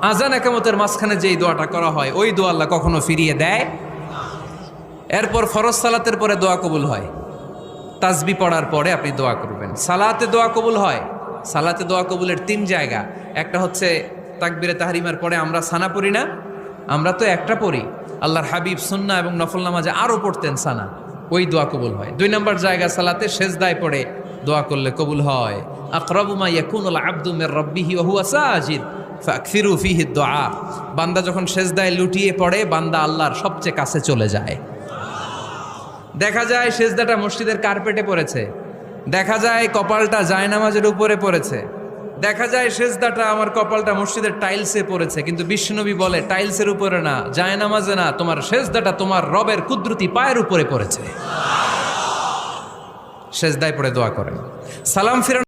আযান ইকামতের মাঝখানে যেই দোয়াটা করা হয় ওই দোয়া আল্লাহ কখনো ফিরিয়ে দেয়। এরপর ফরজ সালাতের পরে দোয়া কবুল হয়, তাসবিহ পড়ার পরে আপনি দোয়া করবেন। সালাতে দোয়া কবুল হয়, সালাতে দোয়া কবুলের 3 জায়গা। একটা হচ্ছে তাকবীরে তাহরিমার পরে আমরা সানা পড়ি না, আমরা তো একটা পড়ি, আল্লাহর হাবিব সুন্নাহ এবং নফল নামাজে আরও পড়তেন সানা, ওই দোয়া কবুল হয়। 2 নম্বর জায়গা সালাতে সেজদায় পড়ে দোয়া করলে কবুল হয়। আকরাবু মা ইয়াকুনুল আবদু মির রাব্বিহি ওয়া হুয়া সাজিদ ফাকসিরু ফিহি দুআ। বান্দা যখন সেজদায় লুটিয়ে পড়ে বান্দা আল্লাহর সবচেয়ে কাছে চলে যায়। দেখা যায় সেজদাটা মসজিদের কার্পেটে পড়েছে, দেখা যায় কপালটা জায়নামাজের উপরে পড়েছে, দেখা যায় সেজদাটা আমার কপালটা মসজিদের টাইলসে পড়েছে, কিন্তু বিশ্বনবী বলে টাইলসের উপরে না, জায়নামাজে না, তোমার সেজদাটা তোমার রবের কুদরতি পায়ের উপরে পড়েছে। সেজদায় পড়ে দোয়া করেন। সালাম ফিরানো